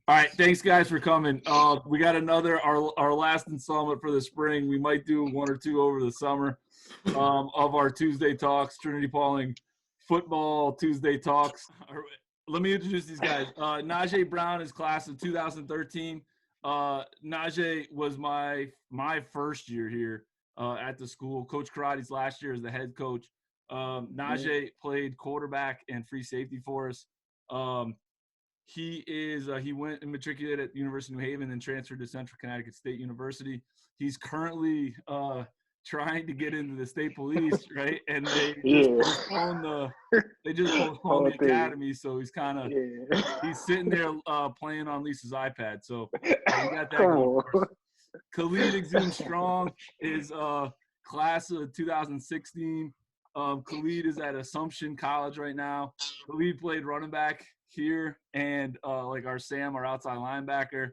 All right, thanks guys for coming. We got our last installment for the spring. We might do one or two over the summer of our Tuesday talks, Trinity-Pawling football Tuesday talks. Let me introduce these guys. Najae Brown is class of 2013. Najae was my first year here at the school. Coach Karate's last year as the head coach. Najae played quarterback and free safety for us. He went and matriculated at the University of New Haven and transferred to Central Connecticut State University. He's currently trying to get into the state police, right? And they just postponed the academy, so he's kind of he's sitting there playing on Lisa's iPad. So we got that going for us. Khaleed Exum-Strong is class of 2016. Khaleed is at Assumption College right now. Khaleed played running back here and like our outside linebacker.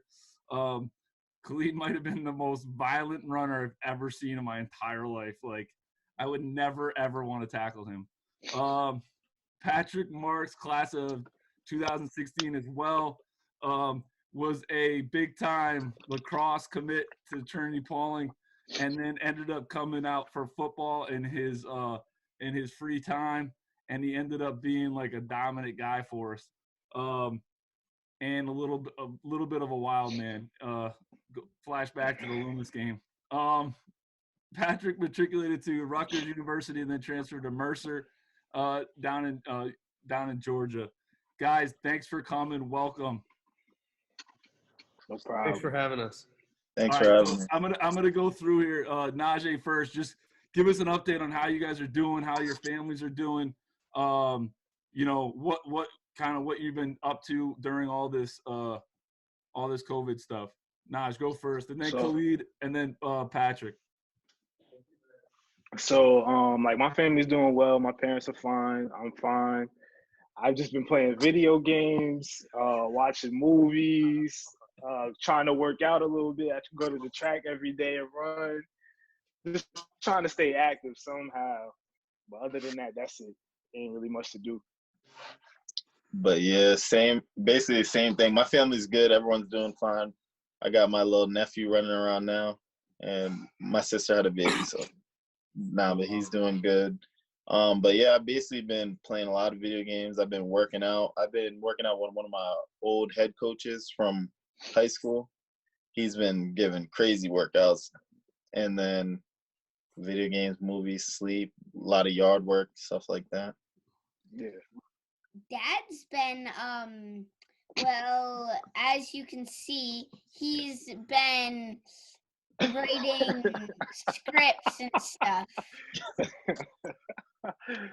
Khaleed might have been the most violent runner I've ever seen in my entire life. Like, I would never, ever want to tackle him. Patrick Marks, class of 2016 as well, was a big-time lacrosse commit to Trinity-Pawling and then ended up coming out for football in his free time, and he ended up being like a dominant guy for us. And a little bit of a wild man. Flashback to the Loomis game. Patrick matriculated to Rutgers University and then transferred to Mercer down in Georgia. Guys, thanks for coming. Welcome. No problem. Thanks for having us. Thanks for having me. I'm gonna go through here. Najae first. Just give us an update on how you guys are doing, how your families are doing. What you've been up to during all this COVID stuff. Naj, go first, and then Khaleed, and then Patrick. So, like, my family's doing well. My parents are fine. I'm fine. I've just been playing video games, watching movies, trying to work out a little bit. I go to the track every day and run. Just trying to stay active somehow. But other than that, that's it. Ain't really much to do. But yeah, basically the same thing. My family's good. Everyone's doing fine. I got my little nephew running around now, and my sister had a baby, so but he's doing good. But yeah, I've basically been playing a lot of video games. I've been working out. I've been working out with one of my old head coaches from high school. He's been giving crazy workouts, and then video games, movies, sleep, a lot of yard work, stuff like that. Yeah. Dad's been, well, as you can see, he's been writing scripts and stuff.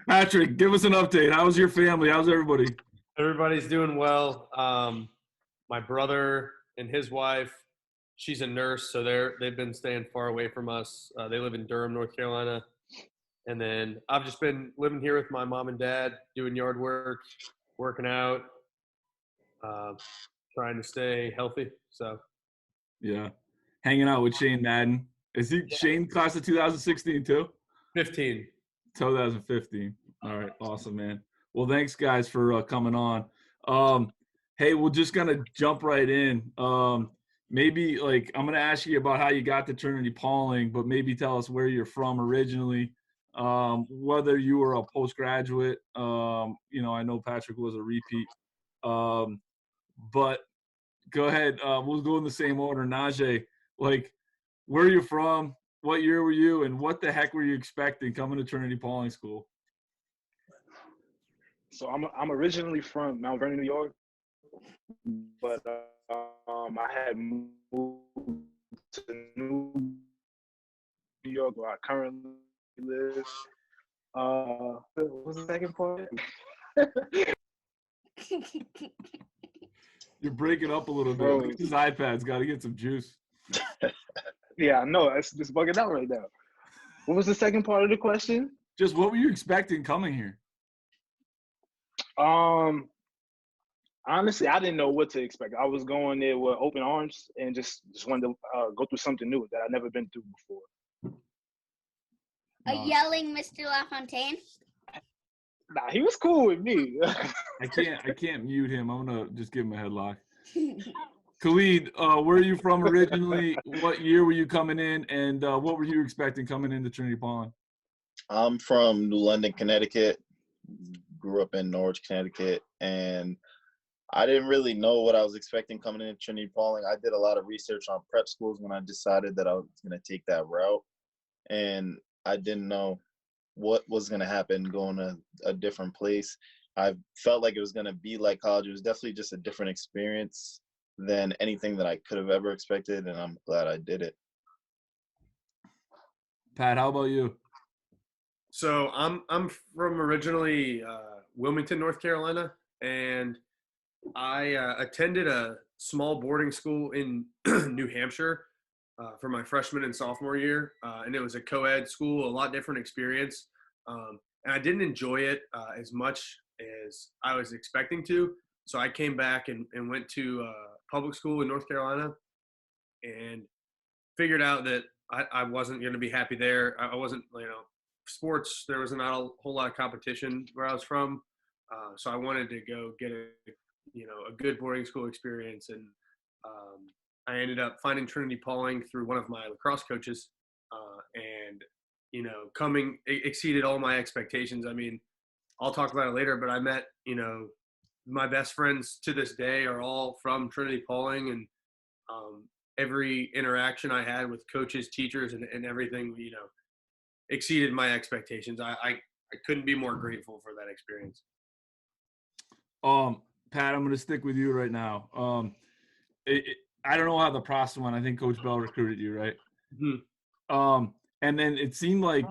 Patrick, give us an update. How's your family? How's everybody? Everybody's doing well. My brother and his wife, she's a nurse, so they've been staying far away from us. They live in Durham, North Carolina. And then I've just been living here with my mom and dad, doing yard work, working out, trying to stay healthy. So, yeah, hanging out with Shane Madden. Is he Shane class of 2016 too? 15. 2015. All right, awesome, man. Well, thanks guys for coming on. Hey, we're just gonna jump right in. Maybe I'm gonna ask you about how you got to Trinity-Pawling, but maybe tell us where you're from originally. Whether you were a postgraduate, I know Patrick was a repeat, but go ahead. We'll go in the same order. Najae, where are you from? What year were you, and what the heck were you expecting coming to Trinity-Pawling School? So I'm originally from Mount Vernon, New York, but I had moved to New York, where I currently live. What was the second part? You're breaking up a little bit. This iPad's got to get some juice. Yeah, I know. It's just bugging out right now. What was the second part of the question? Just what were you expecting coming here? Honestly, I didn't know what to expect. I was going there with open arms and just wanted to go through something new that I'd never been through before. A yelling Mr. LaFontaine? Nah, he was cool with me. I can't mute him. I'm gonna just give him a headlock. Khaleed, where are you from originally? What year were you coming in, and what were you expecting coming into Trinity-Pawling? I'm from New London, Connecticut. Grew up in Norwich, Connecticut, and I didn't really know what I was expecting coming into Trinity-Pawling. I did a lot of research on prep schools when I decided that I was going to take that route, and I didn't know what was going to happen going to a different place. I felt like it was going to be like college. It was definitely just a different experience than anything that I could have ever expected, and I'm glad I did it. Pat, how about you? So I'm from originally Wilmington, North Carolina, and I attended a small boarding school in New Hampshire for my freshman and sophomore year, and it was a co-ed school, a lot different experience, and I didn't enjoy it as much as I was expecting to. So I came back and went to public school in North Carolina, and figured out that I wasn't going to be happy there. I wasn't, sports, there was not a whole lot of competition where I was from. So I wanted to go get a good boarding school experience. And I ended up finding Trinity-Pawling through one of my lacrosse coaches, and, exceeded all my expectations. I mean, I'll talk about it later, but I met, my best friends to this day are all from Trinity-Pawling, and every interaction I had with coaches, teachers, and everything, exceeded my expectations. I couldn't be more grateful for that experience. Pat, I'm going to stick with you right now. I don't know how the process went. I think Coach Bell recruited you, right? Mm-hmm. And then it seemed like,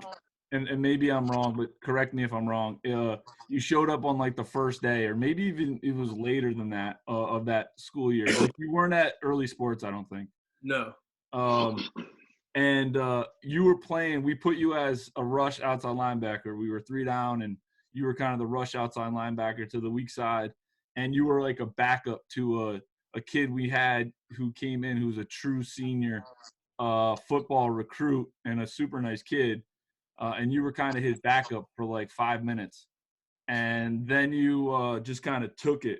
and maybe I'm wrong, but correct me if I'm wrong. You showed up on like the first day, or maybe even it was later than that of that school year. Like you weren't at early sports, I don't think. No. And you were playing. We put you as a rush outside linebacker. We were 3 down, and you were kind of the rush outside linebacker to the weak side. And you were like a backup to a kid we had who came in who's a true senior football recruit and a super nice kid. And you were kind of his backup for like 5 minutes. And then you just kind of took it.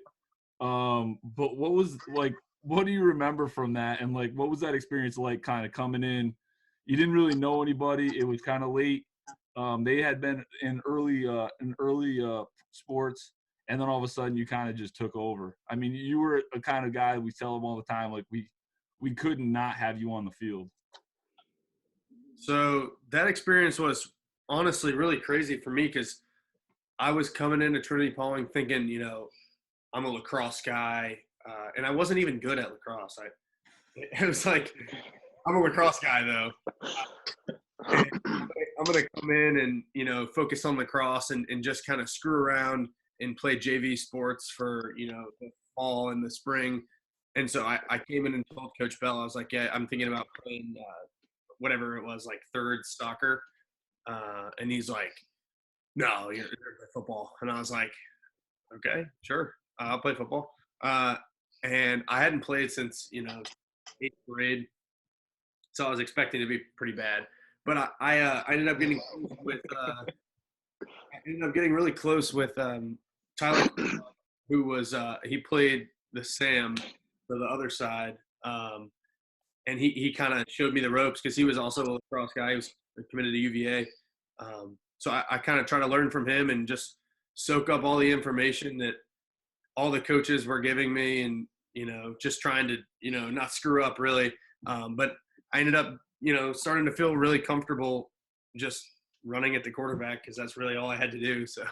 But what do you remember from that? And like, what was that experience like kind of coming in? You didn't really know anybody. It was kind of late. They had been in early sports. And then all of a sudden you kind of just took over. I mean, you were a kind of guy, we tell him all the time, like we couldn't not have you on the field. So that experience was honestly really crazy for me, because I was coming into Trinity-Pawling thinking, I'm a lacrosse guy, and I wasn't even good at lacrosse. It was like, I'm a lacrosse guy though. I'm going to come in and, focus on lacrosse and just kind of screw around and play JV sports for, the fall and the spring. And so I came in and told Coach Bell, I was like, yeah, I'm thinking about playing whatever it was, like third soccer. And he's like, no, you're football. And I was like, okay, sure. I'll play football. And I hadn't played since, 8th grade. So I was expecting to be pretty bad. But I ended up getting close with really close with Tyler, who was he played the Sam for the other side, and he kind of showed me the ropes, because he was also a lacrosse guy. He was committed to UVA, so I kind of try to learn from him and just soak up all the information that all the coaches were giving me, and just trying to not screw up really. But I ended up starting to feel really comfortable just running at the quarterback, because that's really all I had to do. So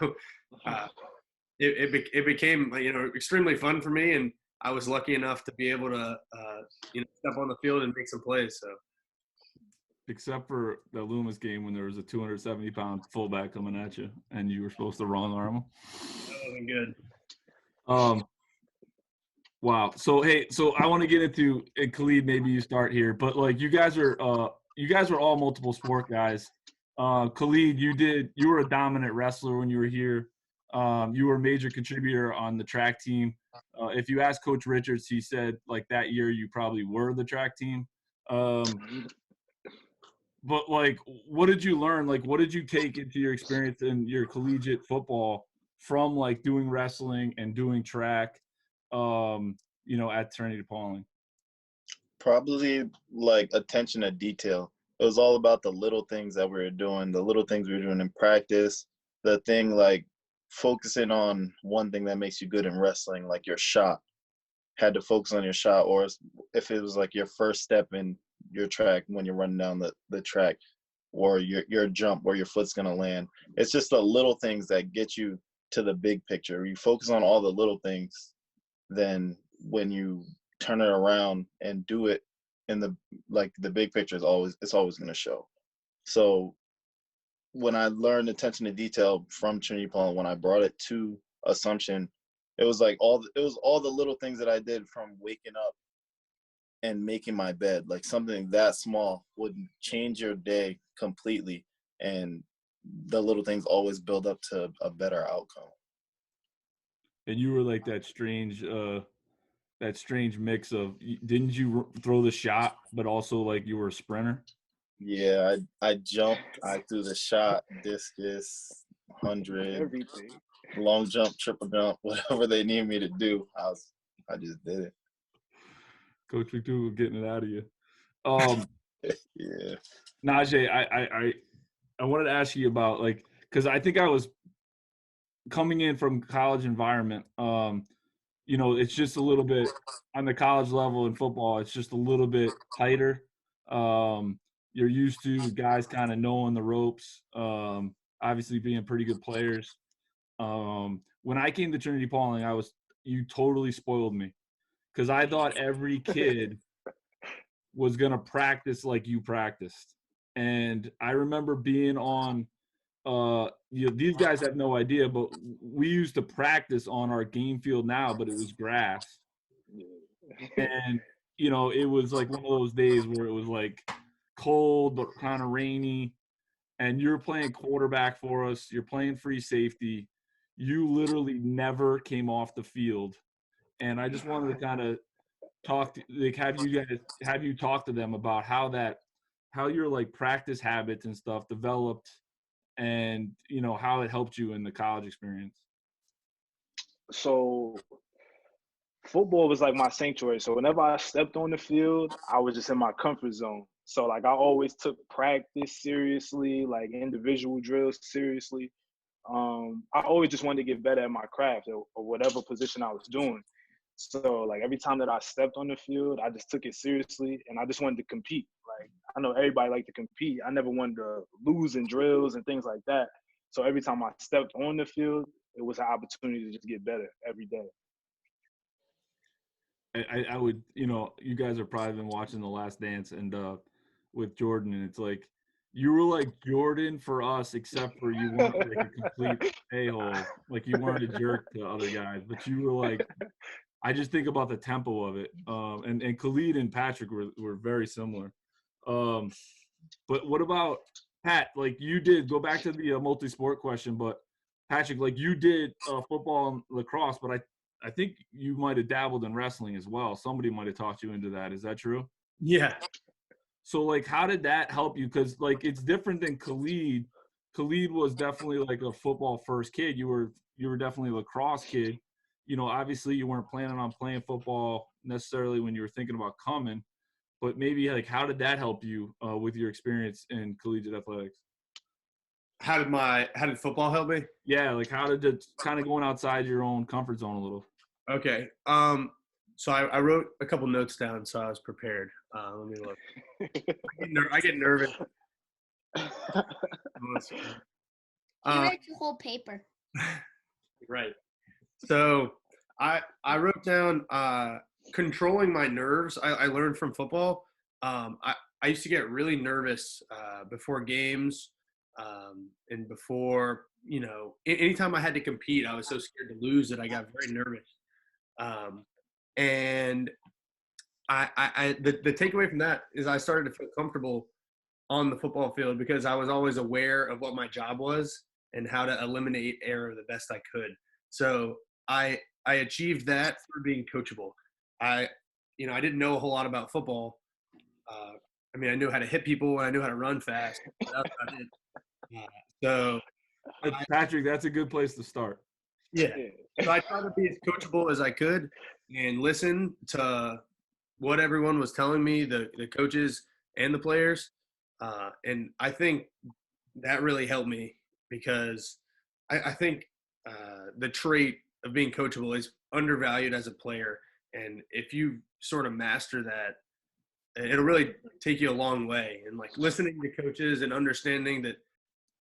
it became extremely fun for me, and I was lucky enough to be able to step on the field and make some plays. So, except for the Loomis game when there was a 270-pound fullback coming at you and you were supposed to wrong arm him. That wasn't good. Wow. So I want to get into, and Khaleed, maybe you start here, but like you guys are all multiple sport guys. Khaleed, you were a dominant wrestler when you were here. You were a major contributor on the track team. If you ask Coach Richards, he said like that year you probably were the track team. But like, what did you learn? Like, what did you take into your experience in your collegiate football from like doing wrestling and doing track? at Trinity-Pawling? Probably like attention to detail. It was all about the little things that we were doing, the little things we were doing in practice, the thing like focusing on one thing that makes you good in wrestling, like your shot. Had to focus on your shot, or if it was like your first step in your track when you're running down the track, or your jump where your foot's gonna land. It's just the little things that get you to the big picture. You focus on all the little things, then when you turn it around and do it in the big picture it's always gonna show. So when I learned attention to detail from Trinity-Pawling, when I brought it to Assumption, it was like all the little things that I did, from waking up and making my bed. Like something that small would change your day completely, and the little things always build up to a better outcome. And you were like that strange mix of, didn't you throw the shot, but also like you were a sprinter? Yeah, I jumped, I threw the shot, discus, 100, Everything. long jump, triple jump, whatever they need me to do, I just did it. Coach McDougal getting it out of you. Yeah. Najae, I wanted to ask you about, like, because I think I was coming in from college environment. It's just a little bit on the college level in football. It's just a little bit tighter. You're used to guys kind of knowing the ropes, obviously being pretty good players. When I came to Trinity-Pawling, you totally spoiled me, because I thought every kid was going to practice like you practiced. And I remember being on, these guys have no idea, but we used to practice on our game field now, but it was grass. And, it was like one of those days where it was like cold, but kind of rainy. And you're playing quarterback for us. You're playing free safety. You literally never came off the field. And I just wanted to kind of have you talk to them about how your like practice habits and stuff developed, and how it helped you in the college experience. So football was like my sanctuary. So whenever I stepped on the field, I was just in my comfort zone. So like I always took practice seriously, like individual drills seriously. I always just wanted to get better at my craft, or whatever position I was doing. So like every time that I stepped on the field, I just took it seriously, and I just wanted to compete. Like I know everybody like to compete. I never wanted to lose in drills and things like that. So every time I stepped on the field, it was an opportunity to just get better every day. I would, you guys have probably been watching The Last Dance, and with Jordan, and it's like you were like Jordan for us, except for you weren't like a complete a-hole, like you weren't a jerk to other guys, but you were like, I just think about the tempo of it. And Khaleed and Patrick were very similar. But what about Pat? Like you did, go back to the multi-sport question, but Patrick, like you did football and lacrosse, but I think you might have dabbled in wrestling as well. Somebody might have talked you into that. Is that true? Yeah. So like, how did that help you? Because like it's different than Khaleed. Khaleed was definitely like a football first kid. You were definitely a lacrosse kid. Obviously you weren't planning on playing football necessarily when you were thinking about coming, but maybe like how did that help you with your experience in collegiate athletics? How did football help me? Yeah, like how did it kind of going outside your own comfort zone a little? Okay. So I wrote a couple notes down, so I was prepared. Let me look. I get nervous. You wrote your whole paper. Right. So I wrote down controlling my nerves. I learned from football. I used to get really nervous before games, and before anytime I had to compete, I was so scared to lose that I got very nervous. And the takeaway from that is I started to feel comfortable on the football field because I was always aware of what my job was and how to eliminate error the best I could. So I achieved that through being coachable. I didn't know a whole lot about football. I knew how to hit people and I knew how to run fast. That's about it. So Patrick, that's a good place to start. Yeah. So I tried to be as coachable as I could and listen to what everyone was telling me, the coaches and the players. And I think that really helped me because I think the trait of being coachable is undervalued as a player. And if you sort of master that, it'll really take you a long way. And like listening to coaches and understanding that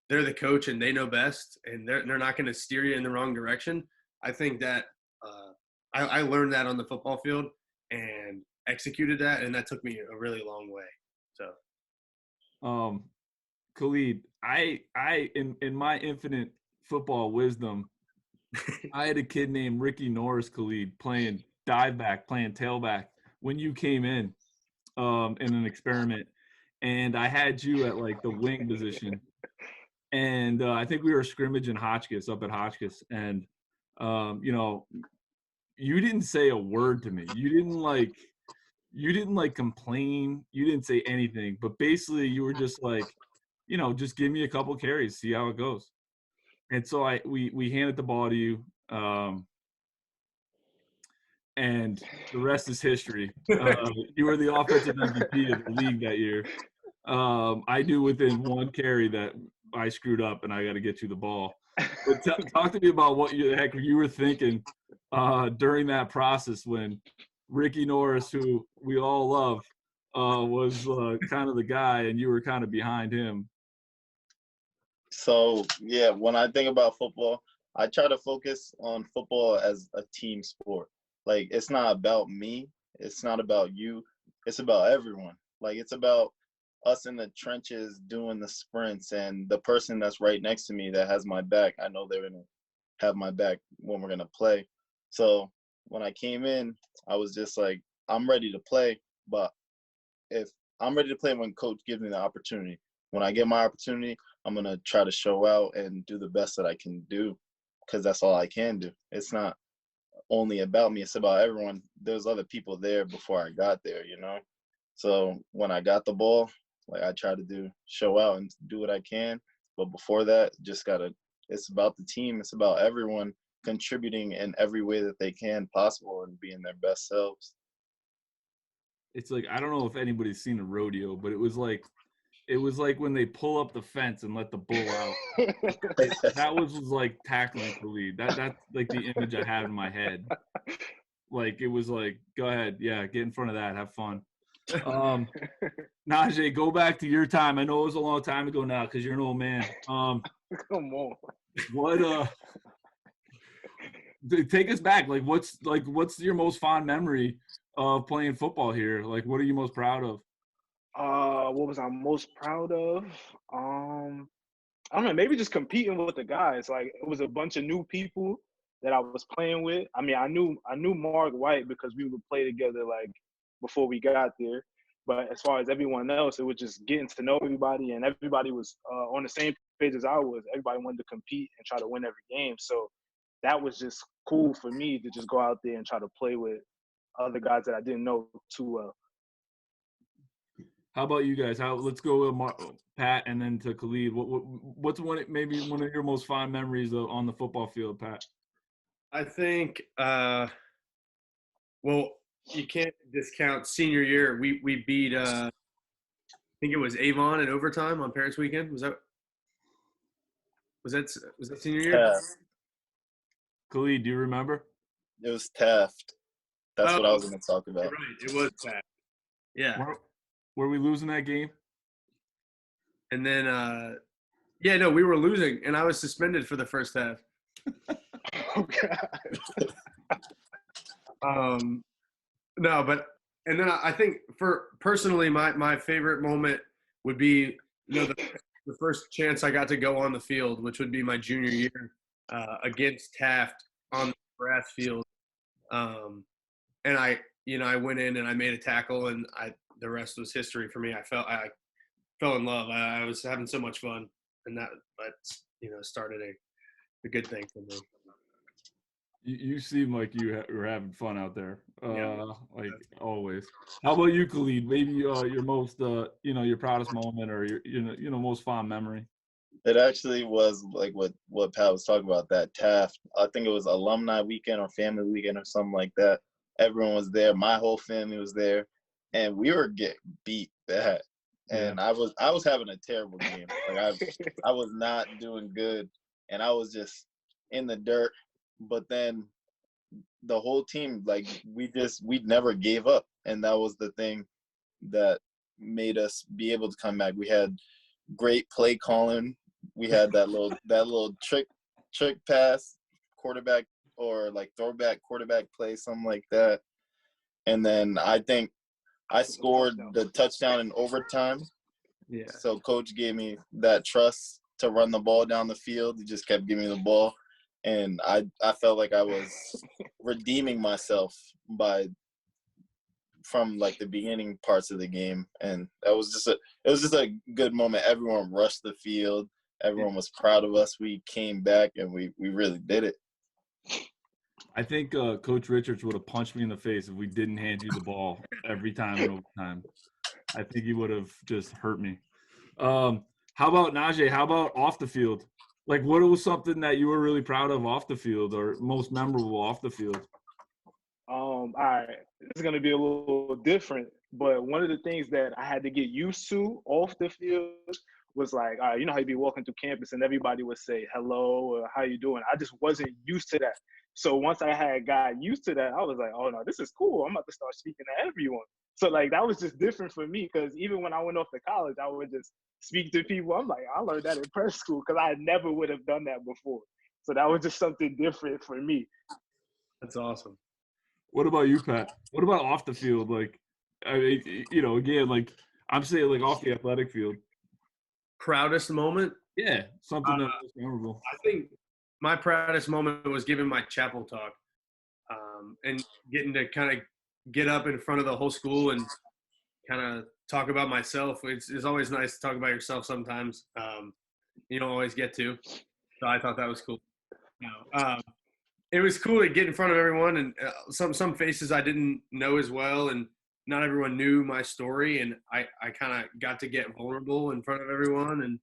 they're the coach and they know best and they're not going to steer you in the wrong direction. I think that I learned that on the football field and executed that, and that took me a really long way. So, Khaleed, I in my infinite football wisdom, I had a kid named Ricky Norris, Khaleed, playing dive back, playing tailback when you came in an experiment, and I had you at like the wing position, and I think we were scrimmaging Hotchkiss up at Hotchkiss, and you know, you didn't say a word to me. You didn't like complain. You didn't say anything, but basically you were just like, you know, just give me a couple carries, see how it goes. And so we handed the ball to you, and the rest is history. You were the offensive MVP of the league that year. I knew within one carry that I screwed up and I got to get you the ball. But talk to me about what the heck you were thinking during that process when Ricky Norris, who we all love, was kind of the guy and you were kind of behind him. So, yeah, when I think about football, I try to focus on football as a team sport. Like, it's not about me. It's not about you. It's about everyone. Like, it's about us in the trenches doing the sprints, and the person that's right next to me that has my back, I know they're going to have my back when we're going to play. So when I came in, I was just like, I'm ready to play, but if I'm ready to play when coach gives me the opportunity. When I get my opportunity, I'm going to try to show out and do the best that I can do because that's all I can do. It's not only about me. It's about everyone. There's other people there before I got there, you know? So when I got the ball, like I try to show out and do what I can. But before that, it's about the team. It's about everyone contributing in every way that they can possible and being their best selves. It's like, I don't know if anybody's seen a rodeo, but it was like when they pull up the fence and let the bull out. That was like tackling Khaleed. That's like the image I had in my head. Like, it was like, go ahead. Yeah, get in front of that. Have fun. Najae, go back to your time. I know it was a long time ago now because you're an old man. Come on. What take us back. Like, what's your most fond memory of playing football here? Like, what are you most proud of? What was I most proud of? I don't know, maybe just competing with the guys. Like, it was a bunch of new people that I was playing with. I mean, I knew Mark White because we would play together like before we got there. But as far as everyone else, it was just getting to know everybody, and everybody was on the same page as I was. Everybody wanted to compete and try to win every game. So that was just cool for me to just go out there and try to play with other guys that I didn't know too well. How about you guys? Let's go with Pat and then to Khaleed. What's maybe one of your most fond memories on the football field, Pat? I think, well, you can't discount senior year. We beat, I think it was Avon in overtime on Parents Weekend. Was that senior year? Yeah. Khaleed, do you remember? It was Taft. That's what I was going to talk about. Right, it was Taft. Yeah. Were we losing that game? And then, we were losing, and I was suspended for the first half. Oh, God. No, but and then I think personally, my favorite moment would be the first chance I got to go on the field, which would be my junior year against Taft on the grass field. And I went in and I made a tackle, and the rest was history for me. I fell in love. I was having so much fun, and that started a good thing for me. You seem like you were having fun out there, Yeah. like always. How about you, Khaleed? Maybe your most, your proudest moment or your most fond memory. It actually was like what Pat was talking about, that Taft. I think it was alumni weekend or family weekend or something like that. Everyone was there. My whole family was there, and we were getting beat bad. And I was having a terrible game. Like I was not doing good, and I was just in the dirt. But then the whole team, like we never gave up, and that was the thing that made us be able to come back. We had great play calling. We had that little trick pass, quarterback or like throwback quarterback play, something like that. And then I think I scored the touchdown in overtime. Yeah. So coach gave me that trust to run the ball down the field. He just kept giving me the ball. And I felt like I was redeeming myself from like the beginning parts of the game. And that was just a good moment. Everyone rushed the field. Everyone was proud of us. We came back and we really did it. I think Coach Richards would have punched me in the face if we didn't hand you the ball every time in overtime. I think he would have just hurt me. How about Najae? How about off the field? Like, what was something that you were really proud of off the field or most memorable off the field? All right, it's gonna be a little different, but one of the things that I had to get used to off the field was like, all right, you know how you be walking through campus and everybody would say hello or how you doing. I just wasn't used to that. So once I had got used to that, I was like, oh no, this is cool. I'm about to start speaking to everyone. So like that was just different for me because even when I went off to college, I would just speak to people. I'm like, I learned that in prep school because I never would have done that before. So that was just something different for me. That's awesome. What about you, Pat? What about off the field? Like, I mean, you know, again, like I'm saying, like off the athletic field. Proudest moment? Yeah, something that was memorable. I think my proudest moment was giving my chapel talk and getting to kind of get up in front of the whole school and kind of talk about myself. It's always nice to talk about yourself sometimes. You don't always get to. So I thought that was cool. It was cool to get in front of everyone and some faces I didn't know as well, and not everyone knew my story, and I kind of got to get vulnerable in front of everyone and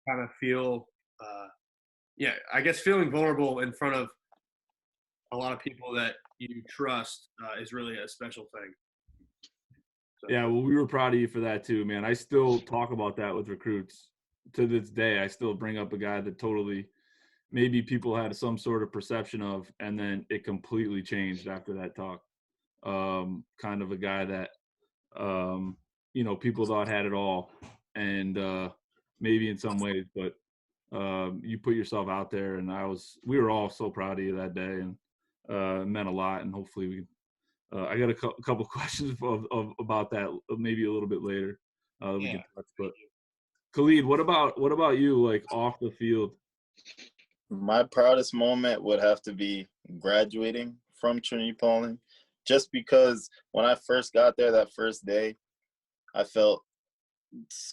kind of feel I guess feeling vulnerable in front of a lot of people that you trust is really a special thing. So. Yeah, well, we were proud of you for that too, man. I still talk about that with recruits to this day. I still bring up a guy that totally maybe people had some sort of perception of, and then it completely changed after that talk. Kind of a guy that, you know, people thought had it all, and maybe in some ways, but you put yourself out there, and we were all so proud of you that day, and it meant a lot. And hopefully we can. I got a couple questions about that, maybe a little bit later. We can touch. But Khaleed, what about you? Like off the field. My proudest moment would have to be graduating from Trinity-Pawling, just because when I first got there that first day, I felt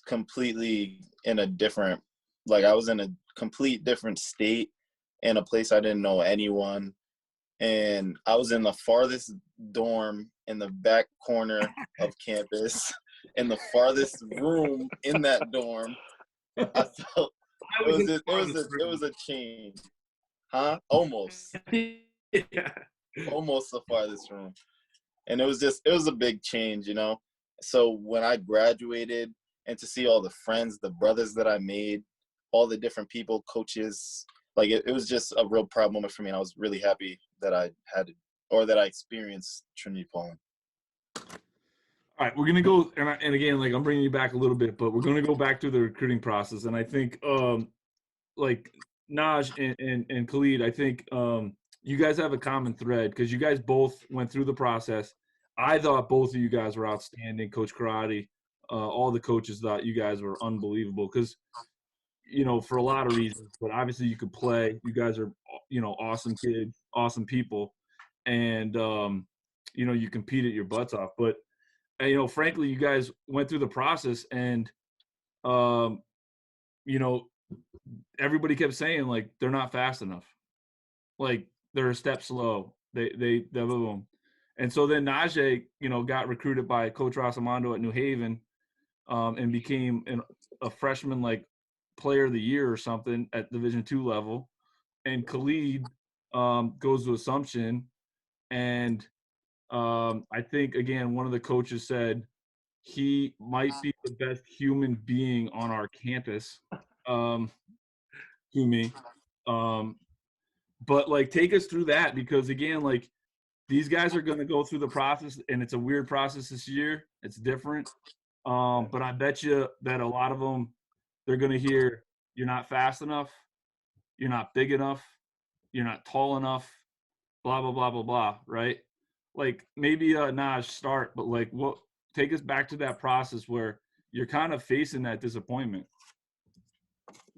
completely in a different, like I was in a complete different state, in a place I didn't know anyone. And I was in the farthest dorm in the back corner of campus, in the farthest room in that dorm. I felt it was a change. Huh? Almost. Yeah. Almost the farthest room. And it was a big change, you know. So when I graduated, and to see all the friends, the brothers that I made, all the different people, coaches, like it was just a real proud moment for me. And I was really happy that I had it, or that I experienced Trinity-Pawling. All right, we're going to go, and again, like I'm bringing you back a little bit, but we're going to go back to the recruiting process. And I think, like Naj and Khaleed, I think you guys have a common thread because you guys both went through the process. I thought both of you guys were outstanding. Coach Karate, all the coaches thought you guys were unbelievable because, you know, for a lot of reasons, but obviously you could play. You guys are, you know, awesome kids, awesome people. And, you know, you competed your butts off. But, you know, frankly, you guys went through the process and, you know, everybody kept saying, like, they're not fast enough. Like, they're a step slow. They boom. And so then Najae, you know, got recruited by Coach Rosamondo at New Haven and became a freshman, like, player of the year or something at Division II level, and Khaleed goes to Assumption, and I think again one of the coaches said he might be the best human being on our campus to me. But like take us through that, because again, like these guys are going to go through the process, and it's a weird process this year. It's different. But I bet you that a lot of them, they're going to hear, you're not fast enough, you're not big enough, you're not tall enough, blah, blah, blah, blah, blah, right? Like maybe Naj start, but like what, take us back to that process where you're kind of facing that disappointment.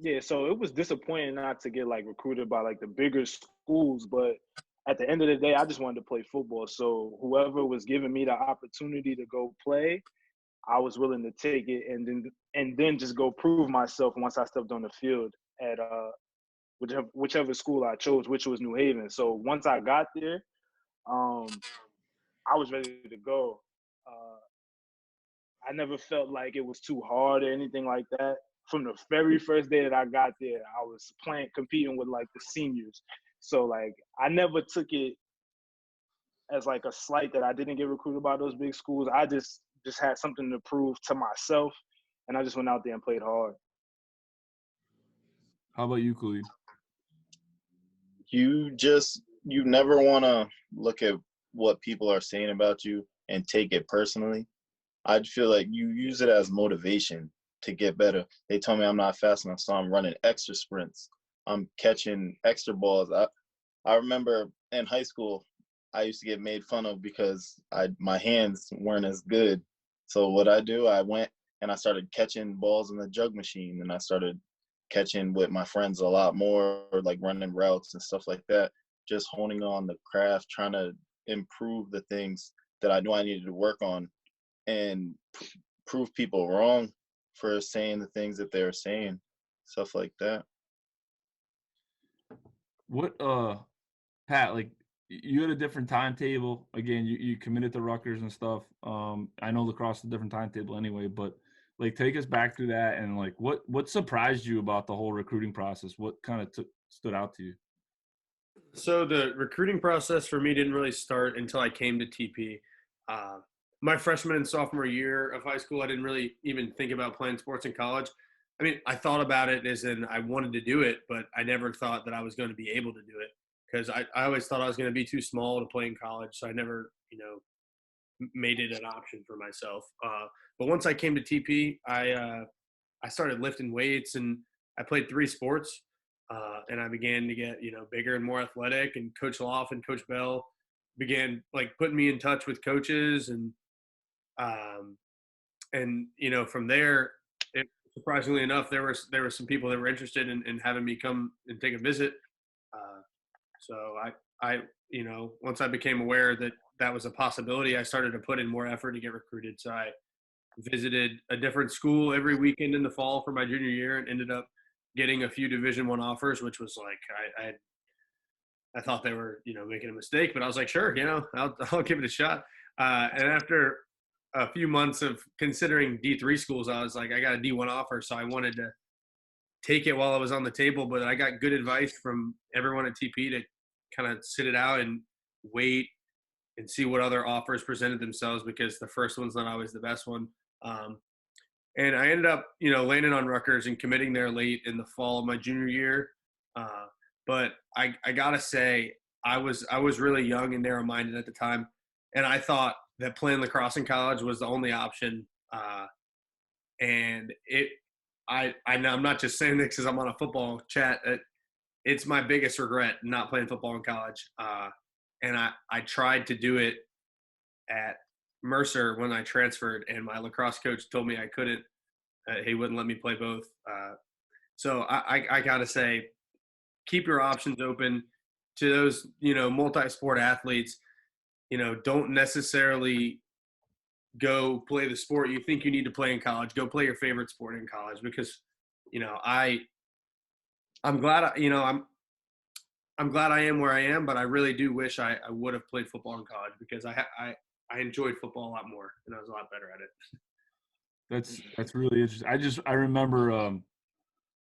Yeah, so it was disappointing not to get like recruited by like the bigger schools, but at the end of the day, I just wanted to play football. So whoever was giving me the opportunity to go play, I was willing to take it, and then just go prove myself once I stepped on the field at whichever school I chose, which was New Haven. So once I got there, I was ready to go. I never felt like it was too hard or anything like that. From the very first day that I got there, I was competing with like the seniors. So like I never took it as like a slight that I didn't get recruited by those big schools. I just had something to prove to myself, and I just went out there and played hard. How about you, Khaleed? You never want to look at what people are saying about you and take it personally. I'd feel like you use it as motivation to get better. They told me I'm not fast enough, so I'm running extra sprints. I'm catching extra balls. I remember in high school, I used to get made fun of because my hands weren't as good. So what I do, I went and I started catching balls in the jug machine, and I started catching with my friends a lot more, like running routes and stuff like that, just honing on the craft, trying to improve the things that I knew I needed to work on, and prove people wrong for saying the things that they were saying, stuff like that. What, Pat, like you had a different timetable. Again, you committed to Rutgers and stuff. I know lacrosse is a different timetable anyway, but like take us back through that, and like what surprised you about the whole recruiting process? What kind of stood out to you? So the recruiting process for me didn't really start until I came to TP. My freshman and sophomore year of high school, I didn't really even think about playing sports in college. I mean, I thought about it as in I wanted to do it, but I never thought that I was going to be able to do it, because I always thought I was going to be too small to play in college. So I never, made it an option for myself. But once I came to TP, I started lifting weights, and I played 3 sports. And I began to get, bigger and more athletic, and Coach Loff and Coach Bell began like putting me in touch with coaches, and from there, surprisingly enough, there were some people that were interested in having me come and take a visit. So I once I became aware that that was a possibility, I started to put in more effort to get recruited. So I visited a different school every weekend in the fall for my junior year, and ended up getting a few Division I offers, which was like I thought they were making a mistake, but I was like, sure, I'll give it a shot. And after a few months of considering D3 schools, I was like, I got a D1 offer, so I wanted to take it while I was on the table. But I got good advice from everyone at TP to kind of sit it out and wait and see what other offers presented themselves, because the first one's not always the best one. And I ended up, landing on Rutgers and committing there late in the fall of my junior year. But I gotta say, I was really young and narrow-minded at the time, and I thought that playing lacrosse in college was the only option. And I'm not just saying this because I'm on a football chat. It's my biggest regret not playing football in college. And I tried to do it at Mercer when I transferred, and my lacrosse coach told me I couldn't. He wouldn't let me play both. So I gotta say, keep your options open to those, multi-sport athletes. Don't necessarily go play the sport you think you need to play in college. Go play your favorite sport in college, because, I'm glad, I'm glad I am where I am, but I really do wish I would have played football in college, because I enjoyed football a lot more, and I was a lot better at it. That's really interesting. I remember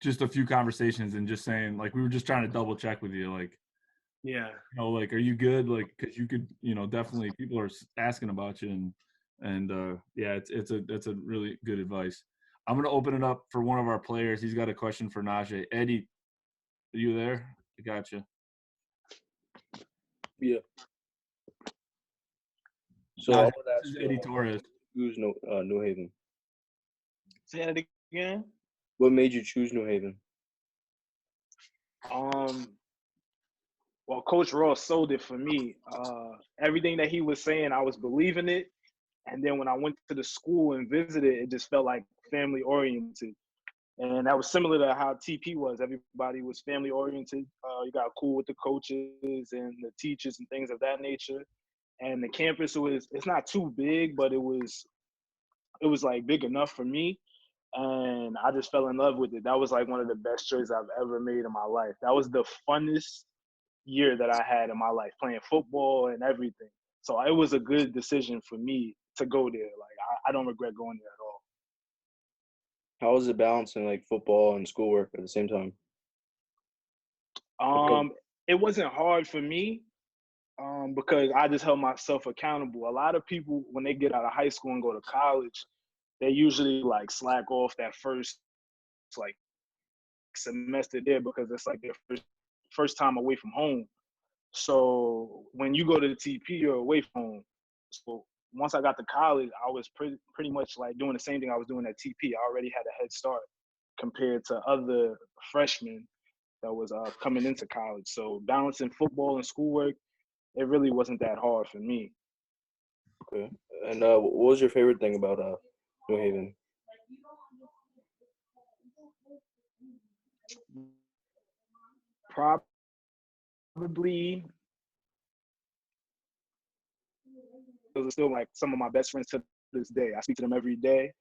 just a few conversations and just saying, like, we were just trying to double check with you, like, Yeah. you know, like, are you good? Like, because you could, you know, definitely people are asking about you, and yeah, it's a really good advice. I'm gonna open it up for one of our players. He's got a question for Najae. Eddie, are you there? I got you. Yeah. So I Najae, would this is ask Eddie Torres. choose New Haven. Say that again. What made you choose New Haven? Well, Coach Ross sold it for me. Everything that he was saying, I was believing it. And then when I went to the school and visited, it just felt like family oriented. And that was similar to how TP was. Everybody was family oriented. You got cool with the coaches and the teachers and things of that nature. And the campus it's not too big, but it was like big enough for me. And I just fell in love with it. That was like one of the best choices I've ever made in my life. That was the funnest year that I had in my life, playing football and everything. So it was a good decision for me to go there. Like I don't regret going there at all. How was it balancing like football and schoolwork at the same time? It wasn't hard for me because I just held myself accountable. A lot of people, when they get out of high school and go to college, they usually like slack off that first like semester there because it's like their first time away from home. So when you go to the TP, you're away from home. So once I got to college, I was pretty much like doing the same thing I was doing at TP. I already had a head start compared to other freshmen that was coming into college. So balancing football and schoolwork, it really wasn't that hard for me. Okay. And what was your favorite thing about New Haven? Probably those are still like some of my best friends to this day. I speak to them every day.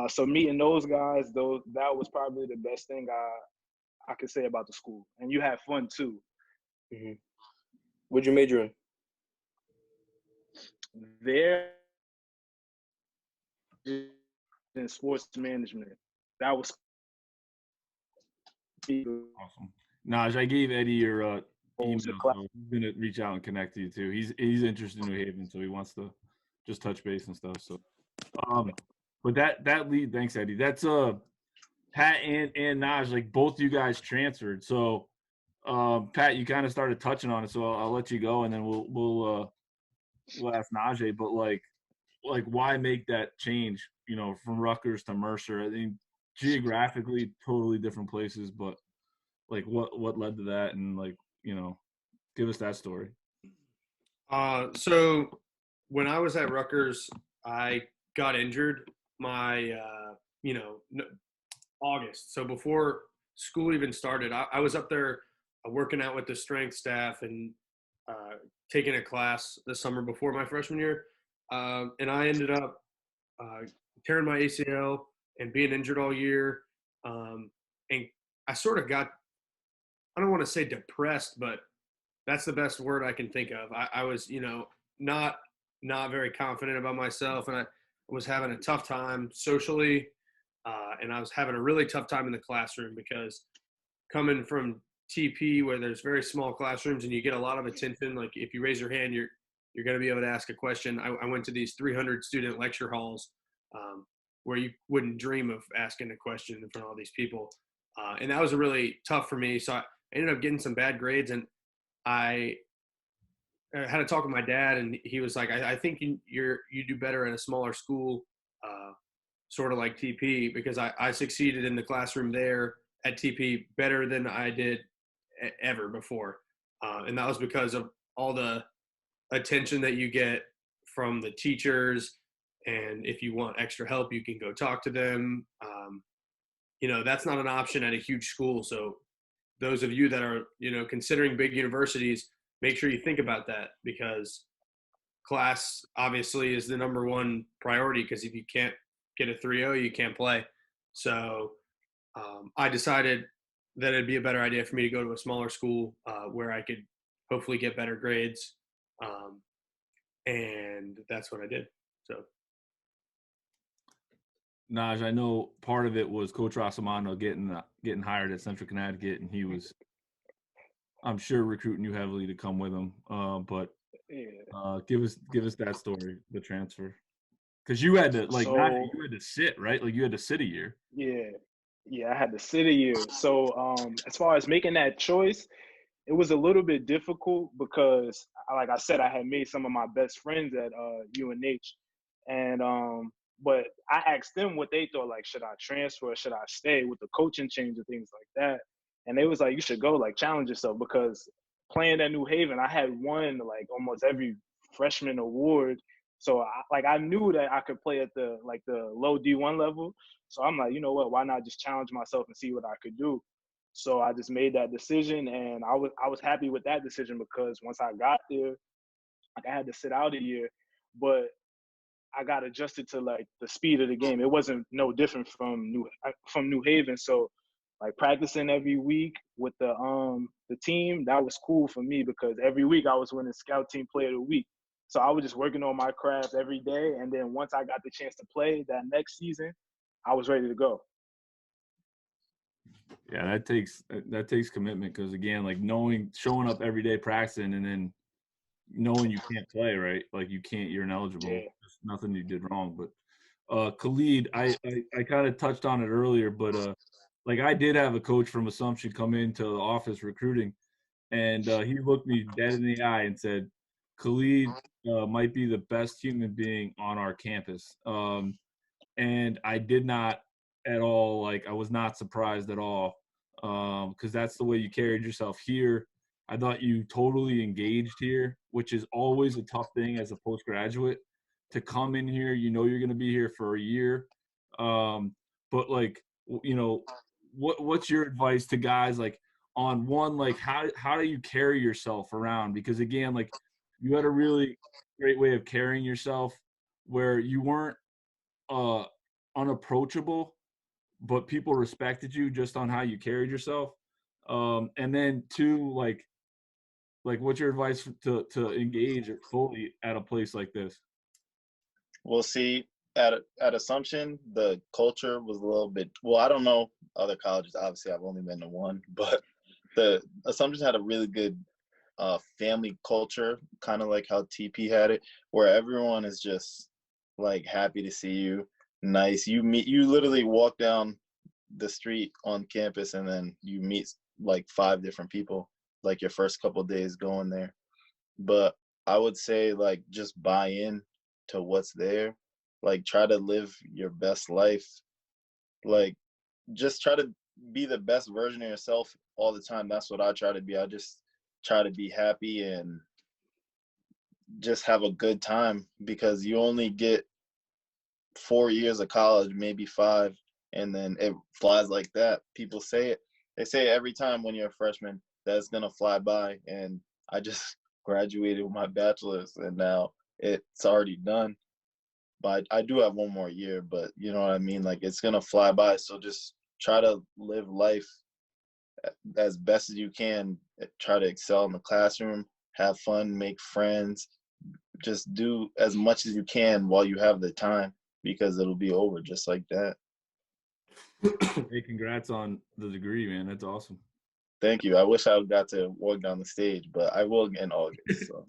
So meeting those guys, that was probably the best thing I could say about the school. And you had fun too. Mm-hmm. What'd you major in? There in sports management. That was Awesome. Naj, I gave Eddie your email, the so he's gonna reach out and connect to you too. He's interested in New Haven, so he wants to just touch base and stuff. So, but that lead, thanks Eddie. That's Pat and Naj, like both you guys transferred. So, Pat, you kind of started touching on it, so I'll let you go, and then we'll ask Najae. But like why make that change? You know, from Rutgers to Mercer. I mean, geographically, totally different places, but like what led to that, and like, you know, give us that story. So when I was at Rutgers, I got injured my August. So before school even started, I was up there working out with the strength staff and taking a class the summer before my freshman year, and I ended up tearing my ACL and being injured all year, and I sort of got, I don't want to say depressed, but that's the best word I can think of. I was, not very confident about myself, and I was having a tough time socially, and I was having a really tough time in the classroom because coming from TP where there's very small classrooms and you get a lot of attention, like if you raise your hand, you're going to be able to ask a question. I went to these 300 student lecture halls where you wouldn't dream of asking a question in front of all these people, and that was really tough for me. So I ended up getting some bad grades, and I had a talk with my dad, and he was like, I think you do better at a smaller school, sort of like TP, because I succeeded in the classroom there at TP better than I did ever before. And that was because of all the attention that you get from the teachers. And if you want extra help, you can go talk to them. That's not an option at a huge school. So those of you that are, considering big universities, make sure you think about that, because class obviously is the number one priority, because if you can't get a 3.0, you can't play. So I decided that it'd be a better idea for me to go to a smaller school where I could hopefully get better grades. And that's what I did. So Naj, I know part of it was Coach Rosamano getting hired at Central Connecticut, and he was, I'm sure, recruiting you heavily to come with him. But give us that story, the transfer, because you had to you had to sit, right? Like you had to sit a year. Yeah, I had to sit a year. So as far as making that choice, it was a little bit difficult because, like I said, I had made some of my best friends at UNH, and but I asked them what they thought. Like, should I transfer? Or should I stay with the coaching change and things like that? And they was like, you should go, like, challenge yourself, because playing at New Haven, I had won like almost every freshman award. So I knew that I could play at the low D1 level. So I'm like, you know what? Why not just challenge myself and see what I could do? So I just made that decision, and I was happy with that decision, because once I got there, like, I had to sit out a year, but I got adjusted to like the speed of the game. It wasn't no different from New Haven. So like practicing every week with the team, that was cool for me, because every week I was winning Scout Team Player of the Week. So I was just working on my craft every day, and then once I got the chance to play that next season, I was ready to go. Yeah, that takes commitment, because again, like showing up every day practicing, and then knowing you can't play, right? Like you're ineligible. Yeah. There's nothing you did wrong. But Khaleed, I kind of touched on it earlier, but like I did have a coach from Assumption come into the office recruiting, and he looked me dead in the eye and said, Khaleed might be the best human being on our campus. And I did not at all, like, I was not surprised at all, because that's the way you carried yourself here. I thought you totally engaged here, which is always a tough thing as a postgraduate, to come in here. You know you're going to be here for a year, but like, you know, what's your advice to guys, like, on one, like, how do you carry yourself around? Because again, like, you had a really great way of carrying yourself where you weren't unapproachable, but people respected you just on how you carried yourself. And then two, like what's your advice to engage fully at a place like this? We'll see. At Assumption, the culture was a little bit, well, I don't know other colleges. Obviously, I've only been to one, but the Assumption had a really good family culture, kind of like how TP had it, where everyone is just like happy to see you. Nice. You literally walk down the street on campus, and then you meet like 5 different people, like your first couple of days going there. But I would say, like, just buy in to what's there. Like, try to live your best life. Like, just try to be the best version of yourself all the time. That's what I try to be. I just try to be happy and just have a good time, because you only get 4 years of college, maybe 5, and then it flies like that. People say it. They say it every time when you're a freshman, that it's going to fly by. And I just graduated with my bachelor's, and now it's already done. But I do have 1 more year, but you know what I mean? Like, it's going to fly by. So just try to live life as best as you can. Try to excel in the classroom, have fun, make friends. Just do as much as you can while you have the time, because it'll be over just like that. Hey, congrats on the degree, man. That's awesome. Thank you. I wish I got to walk down the stage, but I will in August. So.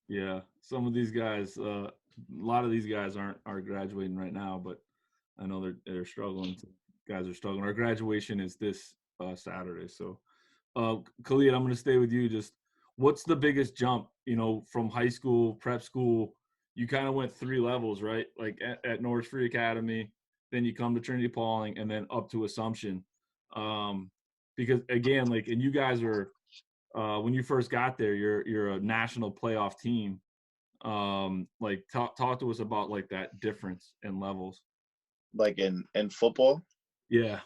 Yeah, some of these guys, a lot of these guys aren't graduating right now, but I know they're struggling. Guys are struggling. Our graduation is this Saturday. So, Khaleed, I'm going to stay with you. Just what's the biggest jump, from high school, prep school? You kind of went 3 levels, right? Like at Norwich Free Academy, then you come to Trinity-Pawling, and then up to Assumption. Because again, like, and you guys are, when you first got there, you're a national playoff team. Like talk to us about like that difference in levels. Like in football? Yeah.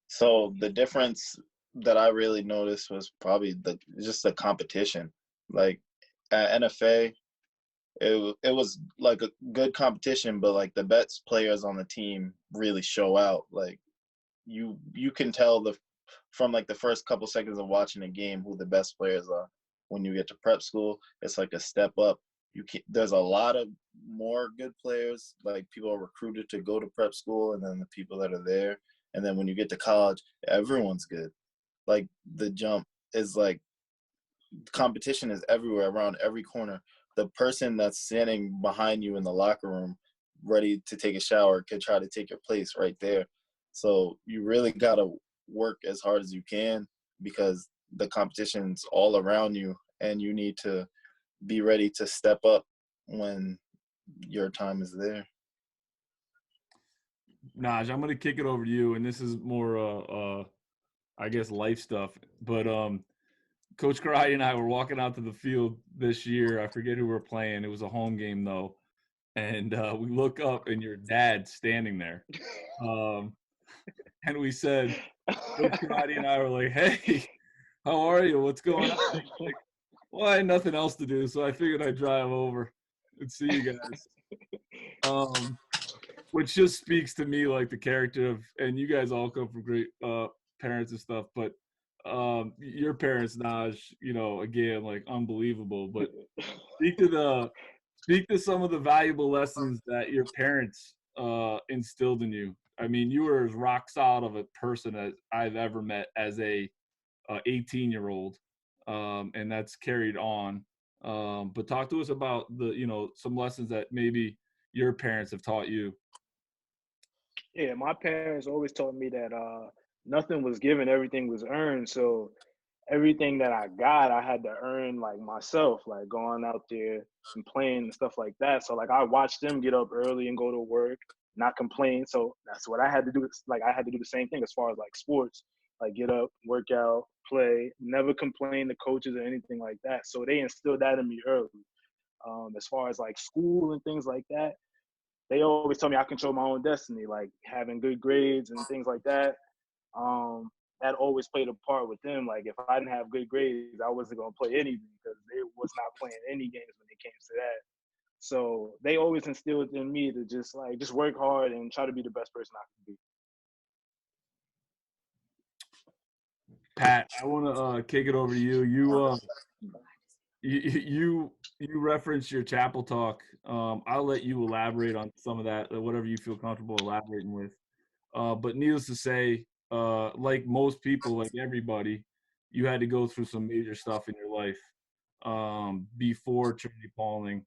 So the difference that I really noticed was probably just the competition. Like at NFA, it was like a good competition, but like the best players on the team really show out. Like you can tell from like the first couple seconds of watching a game who the best players are. When you get to prep school, it's like a step up. there's a lot of more good players. Like, people are recruited to go to prep school, and then the people that are there. And then when you get to college, everyone's good. Like, the jump is like, competition is everywhere, around every corner. The person that's standing behind you in the locker room, ready to take a shower, could try to take your place right there. So you really got to work as hard as you can, because the competition's all around you, and you need to be ready to step up when your time is there. Naj, I'm going to kick it over to you, and this is more, I guess, life stuff. But Coach Karate and I were walking out to the field this year. I forget who we were playing. It was a home game, though. And we look up, and your dad's standing there. And we said, Coach Karate and I were like, hey, how are you? What's going on? Like, well, I had nothing else to do, so I figured I'd drive over and see you guys. Which just speaks to me, like, the character of, and you guys all come from great parents and stuff, but your parents, Naj, you know, again, like, unbelievable. But speak to some of the valuable lessons that your parents instilled in you. I mean, you were as rock solid of a person as I've ever met as a 18-year-old, and that's carried on. But talk to us about some lessons that maybe your parents have taught you. Yeah, my parents always taught me that nothing was given, everything was earned. So everything that I got, I had to earn, like, myself, like going out there and playing and stuff like that. So, like, I watched them get up early and go to work, not complain. So that's what I had to do. Like, I had to do the same thing as far as, like, sports, like, get up, work out, play, never complain to coaches or anything like that. So they instilled that in me early. As far as, like, school and things like that, they always tell me I control my own destiny, like having good grades and things like that. That always played a part with them. Like, if I didn't have good grades, I wasn't going to play anything, because they was not playing any games when it came to that. So they always instilled in me to just work hard and try to be the best person I can be. Pat, I want to kick it over to you. You referenced your chapel talk. I'll let you elaborate on some of that, whatever you feel comfortable elaborating with. But needless to say, like most people, like everybody, you had to go through some major stuff in your life before Trinity-Pawling,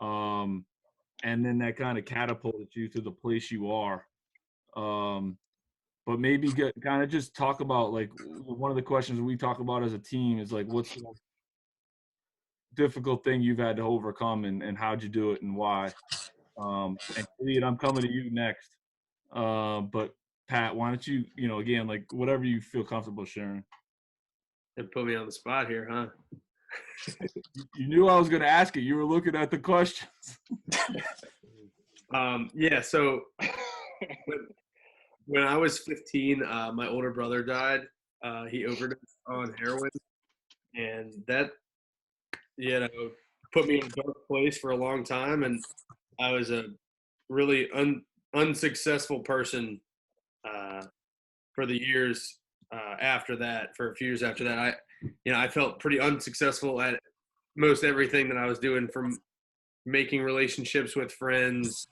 and then that kind of catapulted you to the place you are. But maybe kind of just talk about, like, one of the questions we talk about as a team is, like, what's the most difficult thing you've had to overcome, and how'd you do it and why? And Khaleed, I'm coming to you next. But Pat, why don't you, again, like, whatever you feel comfortable sharing. They put me on the spot here, huh? You knew I was going to ask it. You were looking at the questions. Yeah. So when I was 15, my older brother died. He overdosed on heroin, and that, put me in a dark place for a long time. And I was a really unsuccessful person for the years after that. For a few years after that, I felt pretty unsuccessful at most everything that I was doing, from making relationships with friends,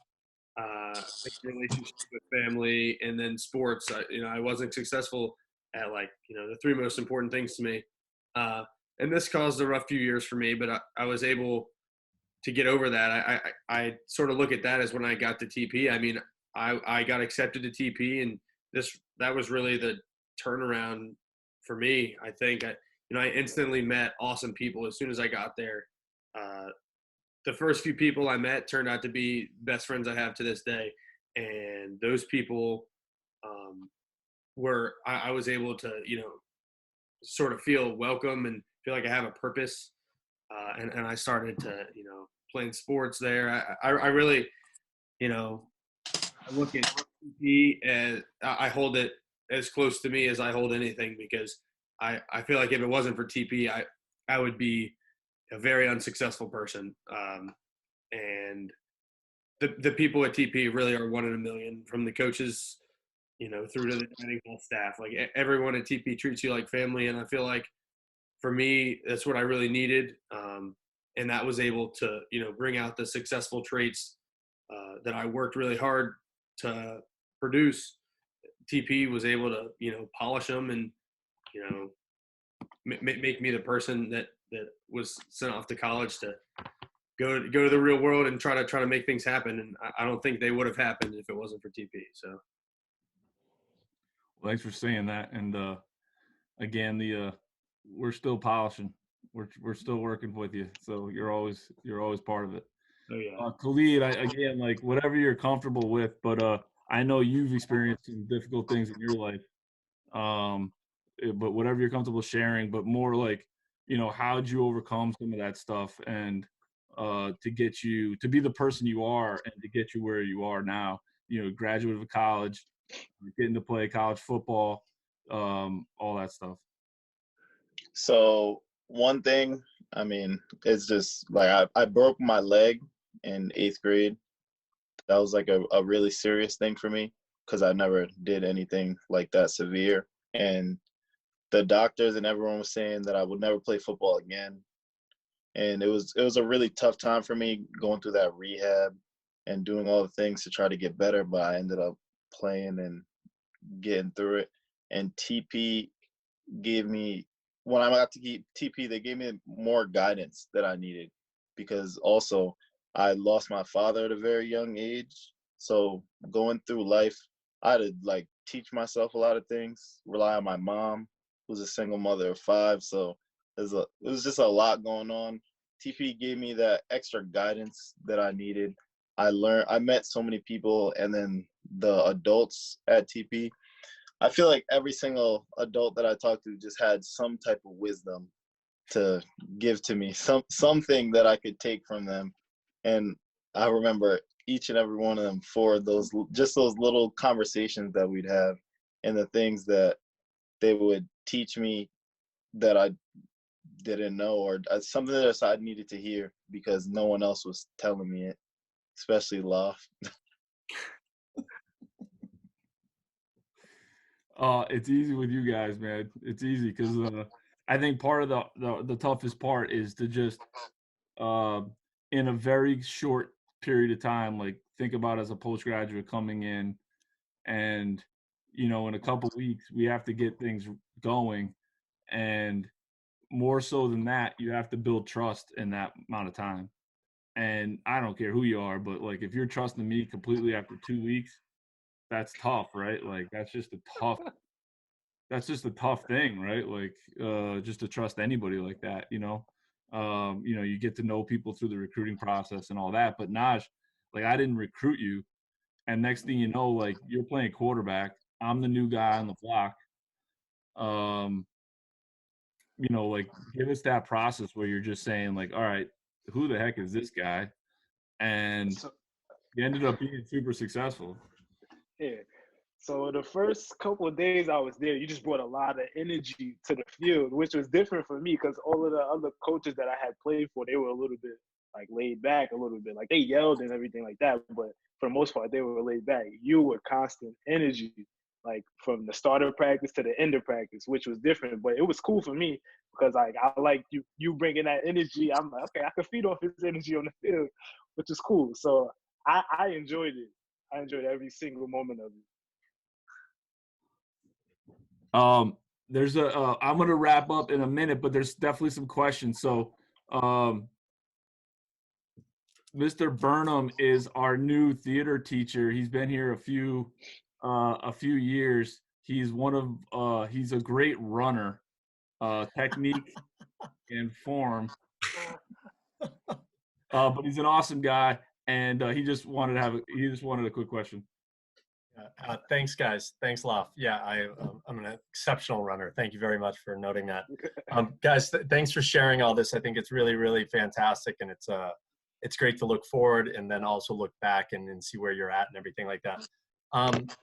making relationships with family, and then sports. I wasn't successful at, like, the three most important things to me. And this caused a rough few years for me, but I was able to get over that. I sort of look at that as when I got to TP. I mean, I got accepted to TP, and that was really the turnaround for me. I think I instantly met awesome people as soon as I got there. The first few people I met turned out to be best friends I have to this day, and those people I was able to sort of feel welcome and feel like I have a purpose, and I started to playing sports there. I really I look at TP as I hold it as close to me as I hold anything, because I feel like if it wasn't for TP, I would be a very unsuccessful person. And the people at TP really are one in a million, from the coaches, through to the medical staff. Like, everyone at TP treats you like family, and I feel like for me, that's what I really needed. and that was able to, bring out the successful traits that I worked really hard to produce. TP was able to, polish them and, make me the person that was sent off to college to go to the real world and try to make things happen. And I don't think they would have happened if it wasn't for TP. So, well, thanks for saying that. And again, we're still polishing. We're still working with you. So you're always part of it. Oh yeah. Khaleed, again, like whatever you're comfortable with, but I know you've experienced some difficult things in your life. But whatever you're comfortable sharing, but more like, how'd you overcome some of that stuff and to get you to be the person you are and to get you where you are now, graduate of college, getting to play college football, all that stuff. So one thing, I mean, it's just like I broke my leg in 8th grade. That was like a really serious thing for me because I never did anything like that severe. And the doctors and everyone was saying that I would never play football again. And it was a really tough time for me going through that rehab and doing all the things to try to get better, but I ended up playing and getting through it. And TP gave me, when I got to TP, they gave me more guidance that I needed because also I lost my father at a very young age. So going through life, I had to like teach myself a lot of things, rely on my mom, who's a single mother of 5. So it was just a lot going on. TP gave me that extra guidance that I needed. I met so many people, and then the adults at TP, I feel like every single adult that I talked to just had some type of wisdom to give to me, something that I could take from them. And I remember each and every one of them for those little conversations that we'd have and the things that they would teach me that I didn't know, or something that I needed to hear because no one else was telling me it, especially Love. It's easy with you guys, man. It's easy because I think part of the toughest part is to just in a very short period of time, like think about as a postgraduate coming in and, in a couple weeks, we have to get things going. And more so than that, you have to build trust in that amount of time. And I don't care who you are, but like if you're trusting me completely after 2 weeks, that's tough, right? Like that's just a tough thing, right? Like just to trust anybody like that, you get to know people through the recruiting process and all that. But Naj, like I didn't recruit you. And next thing you know, like you're playing quarterback. I'm the new guy on the block. Like give us that process where you're just saying like, all right, who the heck is this guy? And he ended up being super successful. Yeah. So the first couple of days I was there, you just brought a lot of energy to the field, which was different for me because all of the other coaches that I had played for, they were a little bit like laid back a little bit. Like they yelled and everything like that, but for the most part, they were laid back. You were constant energy, like from the start of practice to the end of practice, which was different. But it was cool for me because like I like you bringing that energy. I'm like, okay, I can feed off his energy on the field, which is cool. So I enjoyed it. I enjoyed every single moment of it. I'm going to wrap up in a minute, but there's definitely some questions. So, Mr. Burnham is our new theater teacher. He's been here a few years. He's he's a great runner, technique and form. But he's an awesome guy, and he just wanted a quick question. Thanks, guys. Thanks, Laf. Yeah, I'm an exceptional runner. Thank you very much for noting that. Guys, thanks for sharing all this. I think it's really, really fantastic, and it's great to look forward and then also look back and see where you're at and everything like that.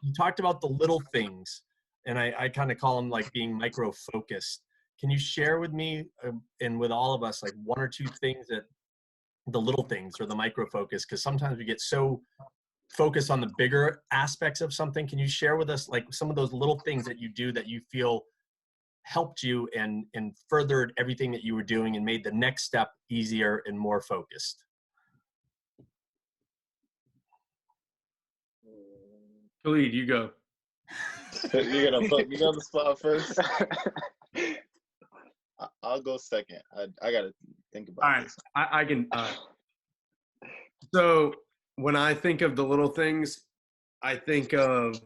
You talked about the little things, and I kind of call them like being micro-focused. Can you share with me and with all of us like 1 or 2 things that the little things or the micro-focus, because sometimes we get so focus on the bigger aspects of something. Can you share with us like some of those little things that you do that you feel helped you and furthered everything that you were doing and made the next step easier and more focused? Khaleed, you go. You're gonna put me on the spot first. I'll go second. I gotta think about All right, this. I can. So when I think of the little things, I think of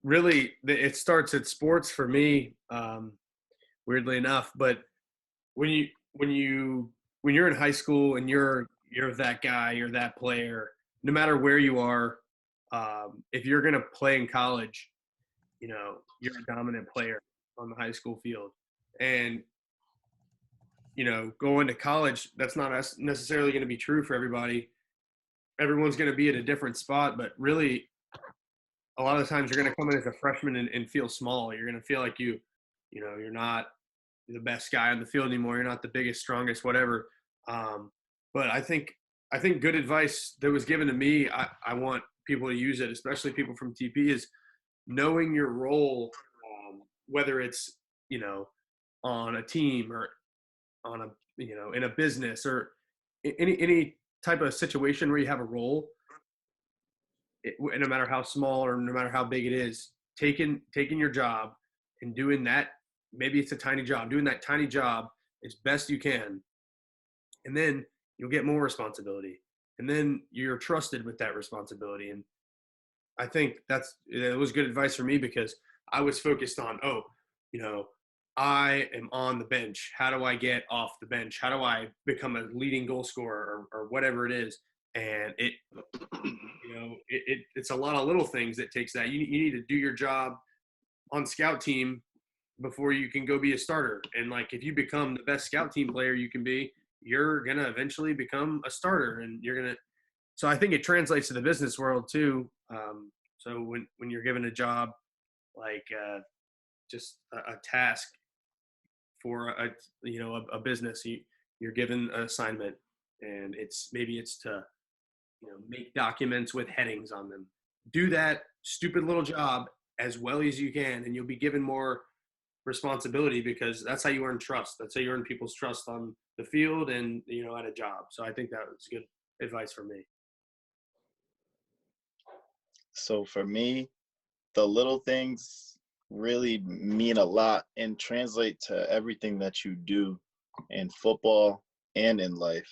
really it starts at sports for me. Weirdly enough, but when you're in high school and you're that guy, you're that player. No matter where you are, if you're gonna play in college, you're a dominant player on the high school field, and going to college, that's not necessarily going to be true for everybody. Everyone's going to be at a different spot, but really, a lot of the times you're going to come in as a freshman and feel small. You're going to feel like you're not the best guy on the field anymore. You're not the biggest, strongest, whatever. But I think good advice that was given to me, I want people to use it, especially people from TP, is knowing your role, whether it's, on a team or on a, in a business or any type of situation where you have a role, no matter how small or no matter how big it is, taking your job and doing that. Maybe it's a tiny job, doing that tiny job as best you can. And then you'll get more responsibility. And then you're trusted with that responsibility. And I think it was good advice for me, because I was focused on, I am on the bench. How do I get off the bench? How do I become a leading goal scorer or whatever it is? And it's a lot of little things that takes that. You need to do your job on scout team before you can go be a starter. And like, if you become the best scout team player you can be, you're going to eventually become a starter, and so I think it translates to the business world too. So when you're given a job, like just a task for a business, you're given an assignment, and maybe it's to make documents with headings on them. Do that stupid little job as well as you can, and you'll be given more responsibility, because that's how you earn trust. That's how you earn people's trust on the field and at a job. So I think that was good advice for me. So for me, the little things really mean a lot and translate to everything that you do in football and in life.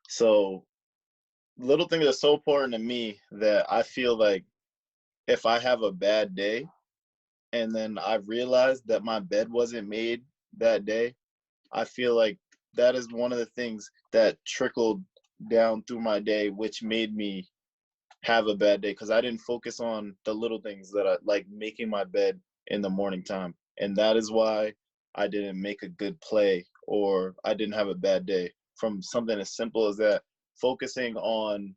So little things are so important to me that I feel like if I have a bad day and then I realize that my bed wasn't made that day, I feel like that is one of the things that trickled down through my day, which made me have a bad day, because I didn't focus on the little things that I like, making my bed in the morning time. And that is why I didn't make a good play, or I didn't have a bad day, from something as simple as that. Focusing on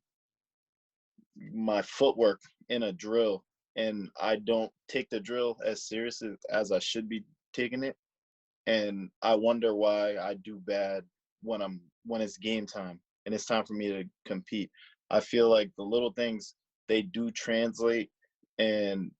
my footwork in a drill, and I don't take the drill as seriously as I should be taking it. And I wonder why I do bad when it's game time and it's time for me to compete. I feel like the little things, they do translate, and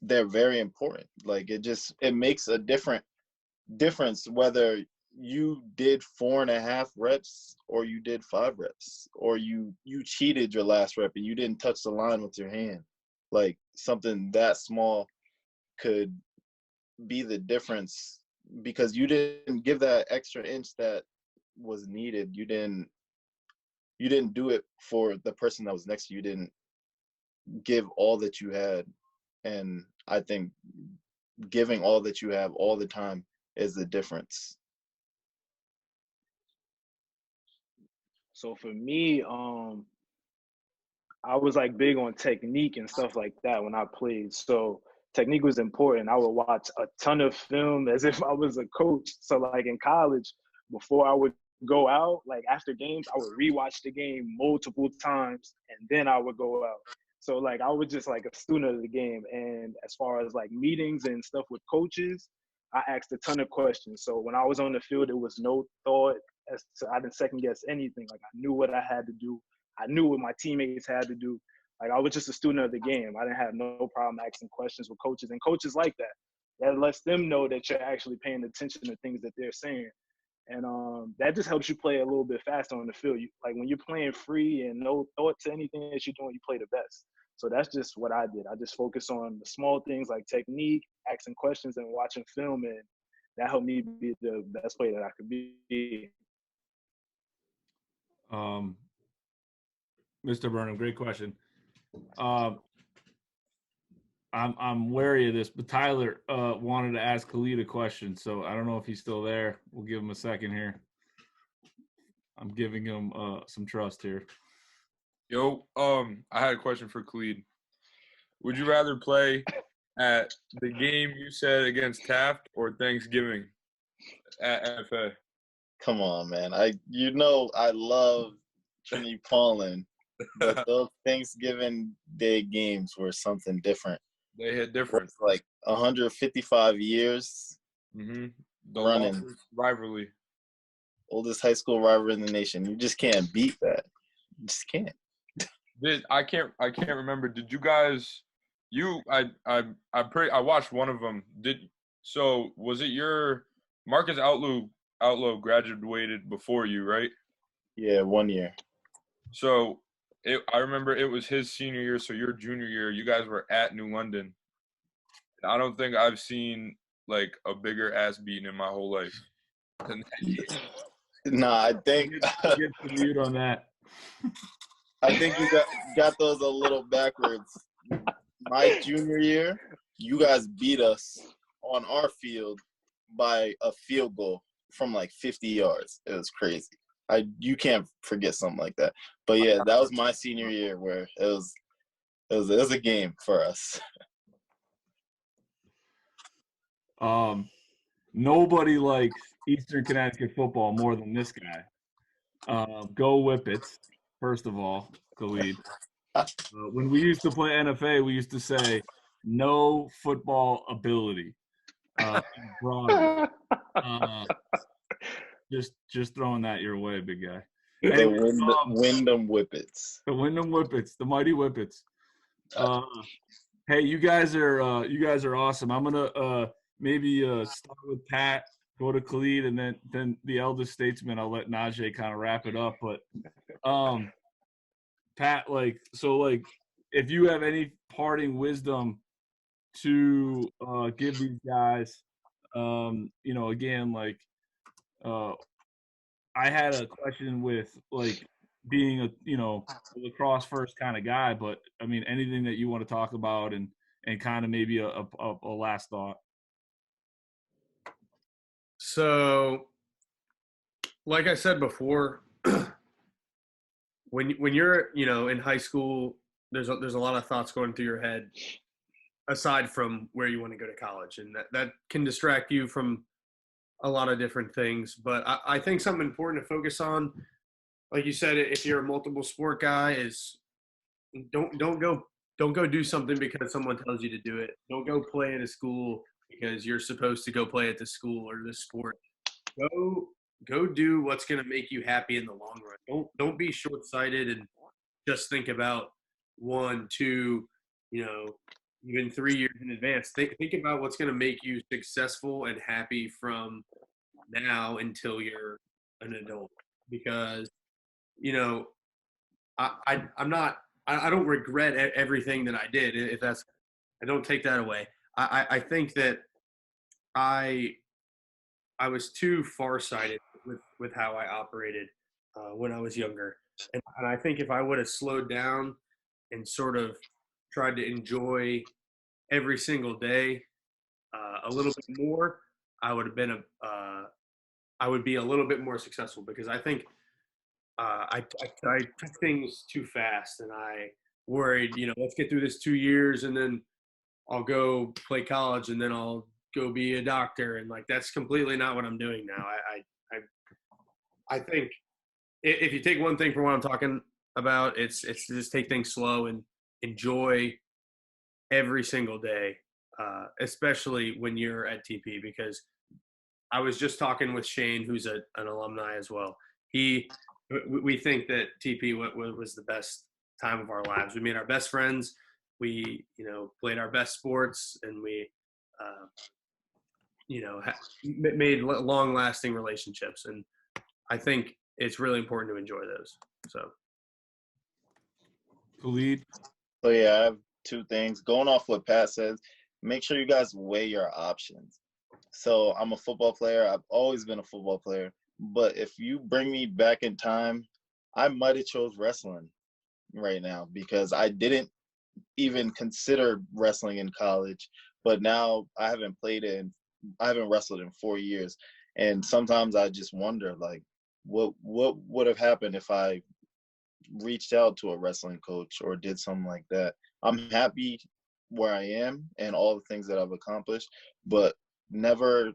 they're very important. Like, it makes a difference whether you did 4.5 reps or you did 5 reps, or you cheated your last rep and you didn't touch the line with your hand. Like, something that small could be the difference, because you didn't give that extra inch that was needed. You didn't do it for the person that was next to you. You didn't give all that you had. And I think giving all that you have all the time is the difference. So for me, I was like big on technique and stuff like that when I played. So technique was important. I would watch a ton of film as if I was a coach. So like in college, before I would go out, like after games, I would rewatch the game multiple times, and then I would go out. So like I was just like a student of the game. And as far as like meetings and stuff with coaches, I asked a ton of questions. So when I was on the field, it was no thought as to, I didn't second guess anything. Like I knew what I had to do. I knew what my teammates had to do. Like I was just a student of the game. I didn't have no problem asking questions with coaches, and coaches like that. that lets them know that you're actually paying attention to things that they're saying. And that just helps you play a little bit faster on the field. Like when you're playing free and no thought to anything that you're doing, you play the best. So that's just what I did. I just focused on the small things like technique, asking questions, and watching film, and that helped me be the best player that I could be. Mr. Burnham, great question. I'm wary of this, but Tyler wanted to ask Khaleed a question, so I don't know if he's still there. We'll give him a second here. I'm giving him some trust here. Yo, I had a question for Khaleed. Would you rather play at the game you said against Taft or Thanksgiving at FA? Come on, man. I love Trinity-Pawling, but those Thanksgiving Day games were something different. They hit different. Like 155 years The running rivalry. Oldest high school rivalry in the nation. You just can't beat that. You just can't. I can't remember. Did you guys? I watched one of them. Was it your Marcus Outlaw graduated before you, right? Yeah, 1 year. So I remember it was his senior year, so your junior year, you guys were at New London. I don't think I've seen like a bigger ass beating in my whole life. Nah, I think get the mute on that. I think you got those a little backwards. My junior year, you guys beat us on our field by a field goal from like 50 yards. It was crazy. You can't forget something like that. But yeah, that was my senior year where it was a game for us. Nobody likes Eastern Connecticut football more than this guy. Go Whippets, first of all, Khaleed. When we used to play NFA, we used to say, no football ability. Just throwing that your way, big guy. Anyway, Wyndham Whippets. The Wyndham Whippets, the mighty Whippets. Hey, you guys are awesome. I'm gonna maybe start with Pat, go to Khaleed, and then the eldest statesman. I'll let Najae kind of wrap it up. But Pat, if you have any parting wisdom to give these guys, again, I had a question with being a lacrosse first kind of guy, but I mean anything that you want to talk about and kind of maybe a last thought. So, like I said before, when you're in high school, there's a lot of thoughts going through your head aside from where you want to go to college, and that can distract you from a lot of different things. But I think something important to focus on, like you said, if you're a multiple sport guy, is don't go do something because someone tells you to do it. Don't go play at a school because you're supposed to go play at the school or this sport. Go do what's going to make you happy in the long run. Don't be short-sighted and just think about 1, 2, even 3 years in advance. Think about what's going to make you successful and happy from now until you're an adult. Because, I don't regret everything that I did. I don't take that away. I think that I was too farsighted with how I operated when I was younger. And I think if I would have slowed down and sort of tried to enjoy every single day a little bit more, I would be a little bit more successful, because I think I took things too fast, and I worried, let's get through this 2 years and then I'll go play college and then I'll go be a doctor. And that's completely not what I'm doing now. I think if you take one thing from what I'm talking about, it's to just take things slow and enjoy every single day, especially when you're at TP, because I was just talking with Shane, who's an alumni as well. We think that TP was the best time of our lives. We made our best friends. We, played our best sports, and we made long-lasting relationships, and I think it's really important to enjoy those. So, Khaleed? So yeah, I have two things. Going off what Pat says, make sure you guys weigh your options. So I'm a football player. I've always been a football player. But if you bring me back in time, I might have chose wrestling right now because I didn't even consider wrestling in college. But now I haven't wrestled in 4 years. And sometimes I just wonder, like, what would have happened if I reached out to a wrestling coach or did something like that. I'm happy where I am and all the things that I've accomplished, but never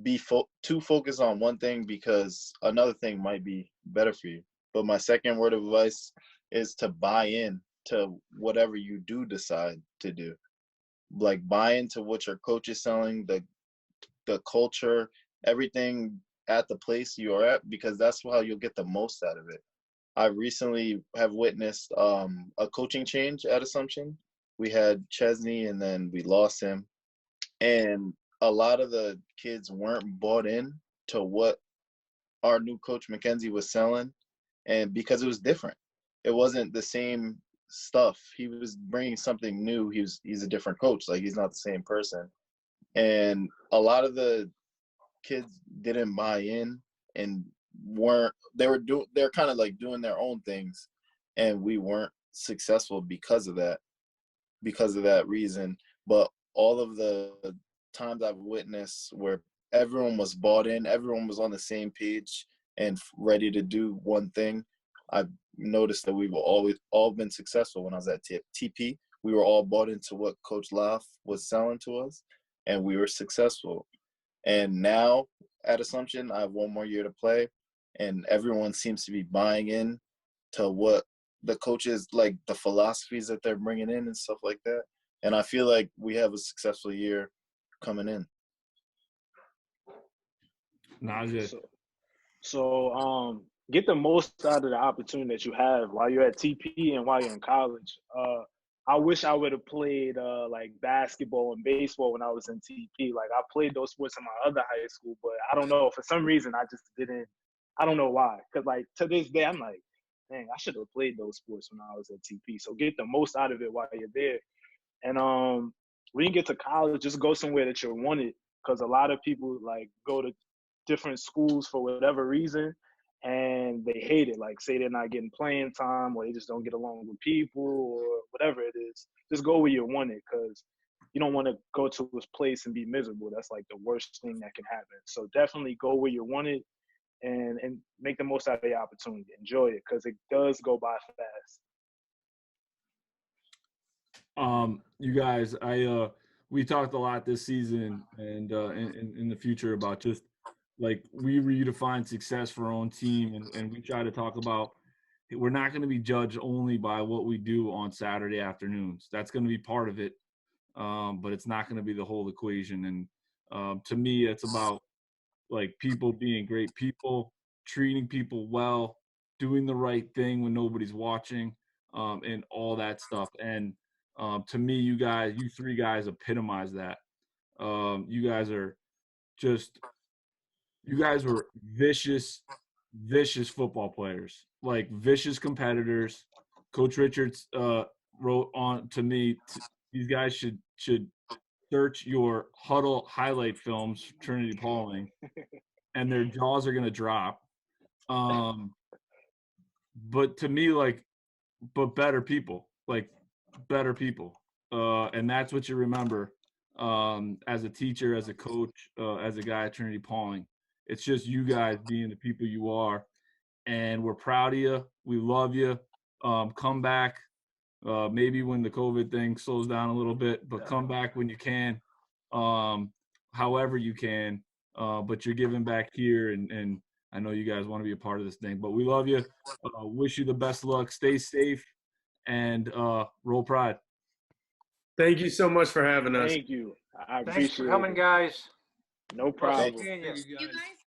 be too focused on one thing because another thing might be better for you. But my second word of advice is to buy in to whatever you do decide to do. Like, buy into what your coach is selling, the culture, everything at the place you are at, because that's how you'll get the most out of it. I recently have witnessed a coaching change at Assumption. We had Chesney and then we lost him. And a lot of the kids weren't bought in to what our new coach Mackenzie was selling, and because it was different. It wasn't the same stuff. He was bringing something new. He's a different coach. Like, he's not the same person. And a lot of the kids didn't buy in and they're kind of like doing their own things, and we weren't successful because of that reason. But all of the times I've witnessed where everyone was bought in, everyone was on the same page and ready to do one thing, I've noticed that we've always all been successful. When I was at TP, we were all bought into what Coach Laf was selling to us, and we were successful. And now at Assumption, I have one more year to play, and everyone seems to be buying in to what the coaches, like the philosophies that they're bringing in and stuff like that. And I feel like we have a successful year coming in. Najae? So get the most out of the opportunity that you have while you're at TP and while you're in college. I wish I would have played like basketball and baseball when I was in TP. Like, I played those sports in my other high school, but I don't know, for some reason I just didn't. I don't know why. Because, like, to this day, I'm like, dang, I should have played those sports when I was at TP. So get the most out of it while you're there. And when you get to college, just go somewhere that you're wanted, because a lot of people, like, go to different schools for whatever reason, and they hate it. Like, say they're not getting playing time, or they just don't get along with people, or whatever it is. Just go where you're wanted, because you don't want to go to this place and be miserable. That's like the worst thing that can happen. So definitely go where you're wanted, and make the most out of the opportunity. Enjoy it, because it does go by fast. You guys, we talked a lot this season and in the future about just, like, we redefine success for our own team, and we try to talk about, we're not going to be judged only by what we do on Saturday afternoons. That's going to be part of it, but it's not going to be the whole equation. And to me, it's about, like, people being great people, treating people well, doing the right thing when nobody's watching, and all that stuff. And to me, you three guys epitomize that. You guys were vicious football players, like vicious competitors. Coach Richards wrote on to me, these guys should search your huddle highlight films, Trinity-Pawling, and their jaws are going to drop. But to me, like, but better people. And that's what you remember as a teacher, as a coach, as a guy at Trinity-Pawling. It's just you guys being the people you are, and we're proud of you. We love you. Come back, maybe when the COVID thing slows down a little bit, but come back when you can, however you can. But you're giving back here, and I know you guys want to be a part of this thing. But we love you. Wish you the best luck. Stay safe, and roll Pride. Thank you so much for having us. Thank you. I Thanks appreciate for coming, it. guys. No problem. Seeing you. You guys